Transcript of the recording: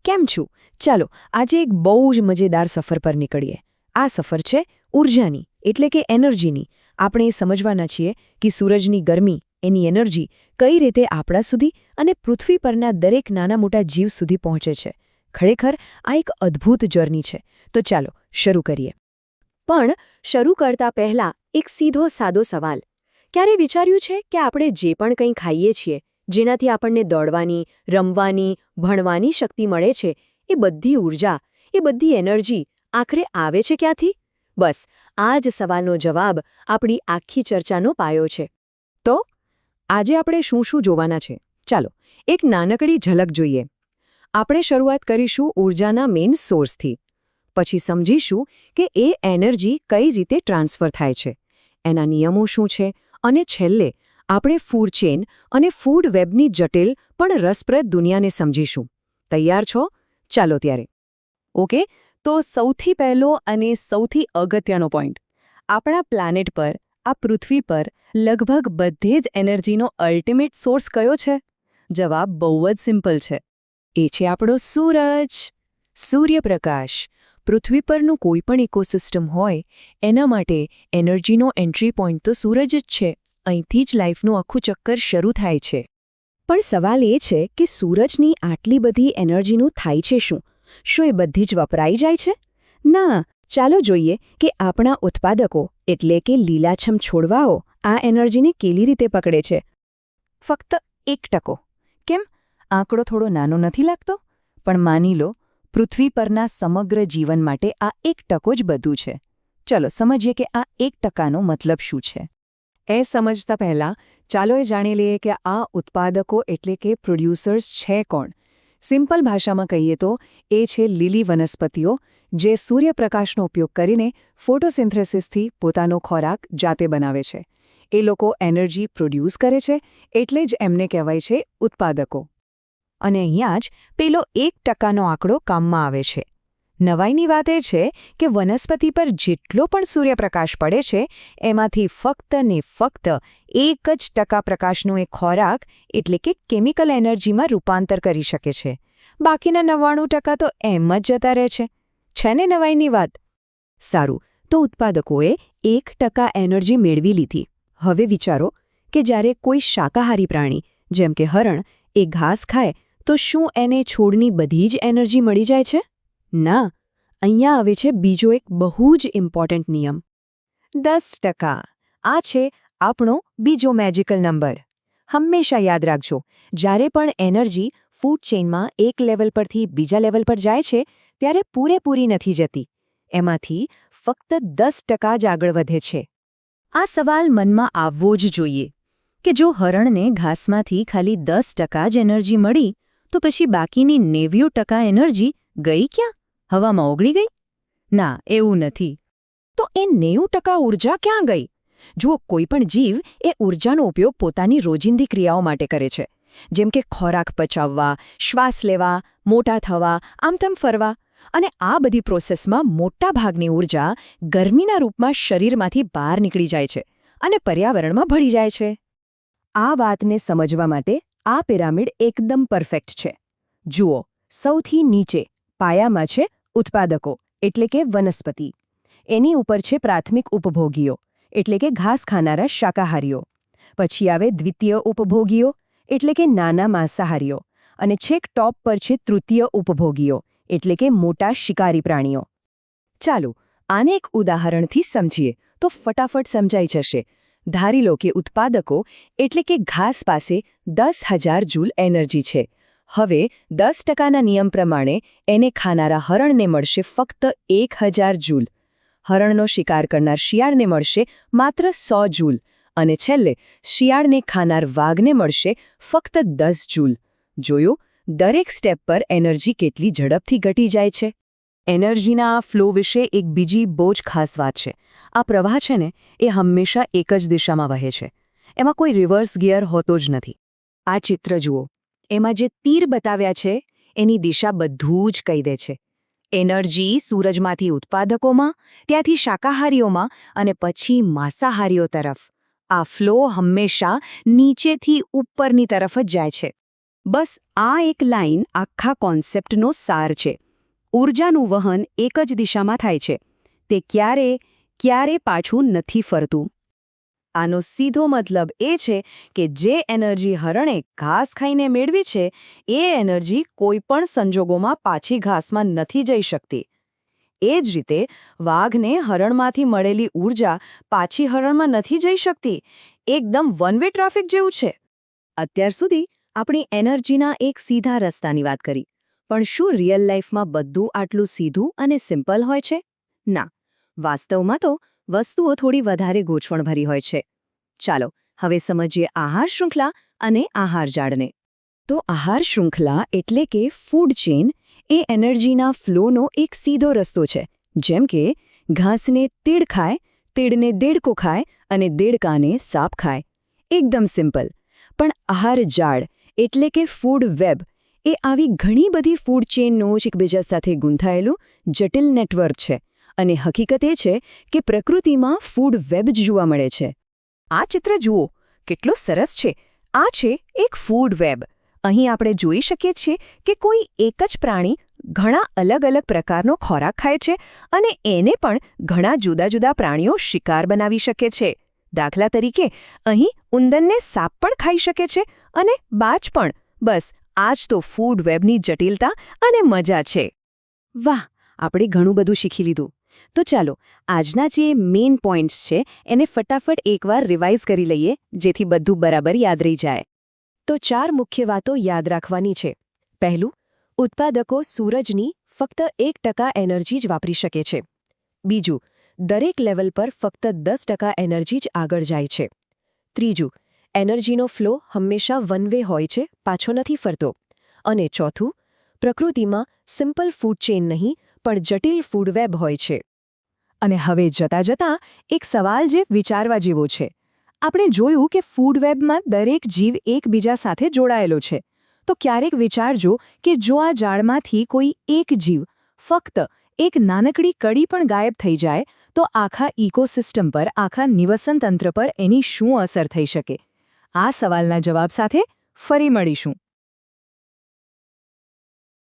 કેમ છું? ચાલો આજે એક બહુ જ મજેદાર સફર પર નીકળીએ. આ સફર છે ઊર્જાની, એટલે કે એનર્જીની. આપણે એ સમજવાના છીએ કે સૂરજની ગરમી, એની એનર્જી કઈ રીતે આપણા સુધી અને પૃથ્વી પરના દરેક નાના મોટા જીવ સુધી પહોંચે છે. ખરેખર આ એક અદ્ભુત જર્ની છે. તો ચાલો શરૂ કરીએ. પણ શરૂ કરતા પહેલા એક સીધો સાદો સવાલ. ક્યારે વિચાર્યું છે કે આપણે જે પણ કંઈ ખાઈએ છીએ, જેનાથી આપણને દોડવાની, રમવાની, ભણવાની શક્તિ મળે છે, એ બધી ઊર્જા, એ બધી એનર્જી આખરે આવે છે ક્યાંથી? બસ આ જ સવાલનો જવાબ આપણી આખી ચર્ચાનો પાયો છે. તો આજે આપણે શું શું જોવાના છે? ચાલો એક નાનકડી ઝલક જોઈએ. આપણે શરૂઆત કરીશું ઊર્જાના મેઇન સોર્સથી. પછી સમજીશું કે એ એનર્જી કઈ રીતે ટ્રાન્સફર થાય છે, એના નિયમો શું છે, અને છેલ્લે આપણે ફૂડ ચેઇન અને ફૂડ વેબની જટિલ પણ રસપ્રદ દુનિયાને સમજીશું. તૈયાર છો? ચાલો ત્યારે. ઓકે, તો સૌથી પહેલો અને સૌથી અગત્યનો પોઈન્ટ. આપણા પ્લાનેટ પર, આ પૃથ્વી પર લગભગ બધે જ એનર્જીનો અલ્ટિમેટ સોર્સ કયો છે? જવાબ બહુ જ સિમ્પલ છે. એ છે આપણો સૂરજ. સૂર્યપ્રકાશ. પૃથ્વી પરનું કોઈ પણ ઇકોસિસ્ટમ હોય એના માટે એનર્જીનો એન્ટ્રી પોઈન્ટ તો સૂરજ જ છે. અહીંથી જ લાઈફનું આખું ચક્કર શરૂ થાય છે. પણ સવાલ એ છે કે સૂરજની આટલી બધી એનર્જીનું થાય છે શું? શું એ બધી જ વપરાઈ જાય છે? ના, ચાલો જોઈએ કે આપણા ઉત્પાદકો એટલે કે લીલાછમ છોડવાઓ આ એનર્જીને કેવી રીતે પકડે છે. ફક્ત 1%. કેમ? આંકડો થોડો નાનો નથી લાગતો? પણ માની લો, પૃથ્વી પરના સમગ્ર જીવન માટે આ 1% જ બધું છે. ચલો સમજીએ કે આ 1%નો મતલબ શું છે. એ સમજતા પહેલાં ચાલો એ જાણી લઈએ કે આ ઉત્પાદકો એટલે કે પ્રોડ્યુસર્સ છે કોણ. સિમ્પલ ભાષામાં કહીએ તો એ છે લીલી વનસ્પતિઓ, જે સૂર્યપ્રકાશનો ઉપયોગ કરીને ફોટોસિન્થેસિસથી પોતાનો ખોરાક જાતે બનાવે છે. એ લોકો એનર્જી પ્રોડ્યુસ કરે છે, એટલે જ એમને કહેવાય છે ઉત્પાદકો. અને અહીંયા જ પેલો 1%નો આંકડો કામમાં આવે છે. નવાઈની વાત એ છે કે વનસ્પતિ પર જેટલો પણ સૂર્યપ્રકાશ પડે છે, એમાંથી ફક્ત ને ફક્ત 1% પ્રકાશનો એ ખોરાક એટલે કે કેમિકલ એનર્જીમાં રૂપાંતર કરી શકે છે. બાકીના 99% તો એમ જ જતા રહે છે. છે ને નવાઈની વાત? સારું, તો ઉત્પાદકોએ 1% એનર્જી મેળવી લીધી. હવે વિચારો કે જ્યારે કોઈ શાકાહારી પ્રાણી, જેમ કે હરણ, એ ઘાસ ખાય તો શું એને છોડની બધી જ એનર્જી મળી જાય છે? ના, અહીંયા આવે છે બીજો એક બહુ જ ઇમ્પોર્ટન્ટ નિયમ. 10%. આ છે આપણો બીજો મેજિકલ નંબર. હંમેશા યાદ રાખજો, જ્યારે પણ એનર્જી ફૂડ ચેઇનમાં એક લેવલ પરથી બીજા લેવલ પર જાય છે, ત્યારે પૂરેપૂરી નથી જતી. એમાંથી ફક્ત 10% જ આગળ વધે છે. આ સવાલ મનમાં આવવો જ જોઈએ કે જો હરણને ઘાસમાંથી ખાલી 10% જ એનર્જી મળી, તો પછી બાકીની 90% એનર્જી ગઈ ક્યાં? હવામાં ઓગળી ગઈ? ના, એવું નથી. તો એ 90% ઊર્જા ક્યાં ગઈ? જુઓ, કોઈ પણ જીવ એ ઊર્જાનો ઉપયોગ પોતાની રોજિંદી ક્રિયાઓ માટે કરે છે, જેમ કે ખોરાક પચાવવા, શ્વાસ લેવા, મોટા થવા, આમતેમ ફરવા. અને આ બધી પ્રોસેસમાં મોટાભાગની ઊર્જા ગરમીના રૂપમાં શરીરમાંથી બહાર નીકળી જાય છે અને પર્યાવરણમાં ભળી જાય છે. આ વાતને સમજવા માટે આ પિરામિડ એકદમ પરફેક્ટ છે. જુઓ, સૌથી નીચે પાયામાં છે ઉત્પાદકો એટલે કે વનસ્પતિ. એની ઉપર છે પ્રાથમિક ઉપભોગીઓ એટલે કે ઘાસ ખાનારા શાકાહારીઓ. પછી આવે દ્વિતીય ઉપભોગીઓ એટલે કે નાના માંસાહારીઓ. અને છેક ટોપ પર છે તૃતીય ઉપભોગીઓ એટલે કે મોટા શિકારી પ્રાણીઓ. ચાલો આને એક ઉદાહરણથી સમજીએ તો ફટાફટ સમજાઈ જશે. ધારી લો કે ઉત્પાદકો એટલે કે ઘાસ પાસે 10,000 જૂલ એનર્જી છે. હવે 10%ના નિયમ પ્રમાણે એને ખાનારા હરણને મળશે ફક્ત 1,000 જૂલ. હરણનો શિકાર કરનાર શિયાળને મળશે માત્ર 100 જૂલ. અને છેલ્લે શિયાળને ખાનાર વાઘને મળશે ફક્ત 10 જૂલ. જોયું? દરેક સ્ટેપ પર એનર્જી કેટલી ઝડપથી ઘટી જાય છે. એનર્જીના આ ફ્લો વિશે એક બીજી બહુ જ ખાસ વાત છે. આ પ્રવાહ છે ને, એ હંમેશા એક જ દિશામાં વહે છે. એમાં કોઈ રિવર્સ ગિયર હોતો જ નથી. આ ચિત્ર જુઓ. એમાં જે તીર બતાવ્યા છે, એની દિશા બધું જ કહી દે છે. એનર્જી સૂરજમાંથી ઉત્પાદકોમાં, ત્યાંથી શાકાહારીઓમાં અને પછી માંસાહારીઓ તરફ. આ ફ્લો હંમેશા નીચેથી ઉપરની તરફ જ જાય છે. બસ આ એક લાઈન આખા કોન્સેપ્ટનો સાર છે. ઊર્જાનું વહન એક જ દિશામાં થાય છે. તે ક્યારે પાછું નથી ફરતું. આનો સીધો મતલબ એ છે કે જે એનર્જી હરણે ઘાસ ખાઈને મેળવી છે એ એનર્જી કોઈપણ સંજોગોમાં પાછી ઘાસમાં નથી જઈ શકતી. એ જ રીતે વાઘને હરણમાંથી મળેલી ઊર્જા પાછી હરણમાં નથી જઈ શકતી. એકદમ વન વે ટ્રાફિક જેવું છે. અત્યાર સુધી આપણે એનર્જીના એક સીધા રસ્તાની વાત કરી. પણ શું રિયલ લાઈફમાં બધું આટલું સીધું અને સિમ્પલ હોય છે? ના, વાસ્તવમાં તો વસ્તુઓ થોડી વધારે ગૂંચવણભરી હોય છે. ચાલો હવે સમજીએ આહાર શૃંખલા અને આહાર જાળને. તો આહાર શૃંખલા એટલે કે ફૂડ ચેઇન એ એનર્જીના ફ્લોનો એક સીધો રસ્તો છે. જેમ કે ઘાસને તીડ ખાય, તીડને દેડકો ખાય અને દેડકાને સાપ ખાય. એકદમ સિમ્પલ. પણ આહાર જાળ એટલે કે ફૂડ વેબ એ આવી ઘણી બધી ફૂડ ચેઇનનું એકબીજા સાથે ગૂંથાયેલું જટિલ નેટવર્ક છે. અને હકીકત એ છે કે પ્રકૃતિમાં ફૂડ વેબ જ જોવા મળે છે. આ ચિત્ર જુઓ, કેટલો સરસ છે. આ છે એક ફૂડ વેબ. અહીં આપણે જોઈ શકીએ છીએ કે કોઈ એક જ પ્રાણી ઘણા અલગ અલગ પ્રકારનો ખોરાક ખાય છે અને એને પણ ઘણા જુદા જુદા પ્રાણીઓ શિકાર બનાવી શકે છે. દાખલા તરીકે અહીં ઉંદરને સાપ પણ ખાઈ શકે છે અને બાજ પણ. બસ આ જ તો ફૂડ વેબની જટિલતા અને મજા છે. વાહ, આપણે ઘણું બધું શીખી લીધું. તો ચાલો આજના જે મેઇન પોઈન્ટ્સ છે એને ફટાફટ એકવાર રિવાઇઝ કરી લઈએ જેથી બધું બરાબર યાદ રહી જાય. તો 4 મુખ્ય વાતો યાદ રાખવાની છે. પહેલું, ઉત્પાદકો સૂરજની ફક્ત 1% એનર્જી જ વાપરી શકે છે. બીજું, દરેક લેવલ પર ફક્ત 10% એનર્જી જ આગળ જાય છે. ત્રીજું, એનર્જીનો ફ્લો હંમેશા વન વે હોય છે, પાછો નથી ફરતો. અને ચોથું, પ્રકૃતિમાં સિમ્પલ ફૂડ ચેઇન નહીં પણ જટિલ ફૂડ વેબ હોય છે. અને હવે જતાં જતાં એક સવાલ જે વિચારવા જેવો છે. આપણે જોયું કે ફૂડ વેબમાં દરેક જીવ એકબીજા સાથે જોડાયેલો છે. તો ક્યારેક વિચારજો કે જો આ જાળમાંથી કોઈ એક જીવ, ફક્ત એક નાનકડી કડી પણ ગાયબ થઈ જાય તો આખા ઇકોસિસ્ટમ પર, આખા નિવસન તંત્ર પર એની શું અસર થઈ શકે? આ સવાલના જવાબ સાથે ફરી મળીશું.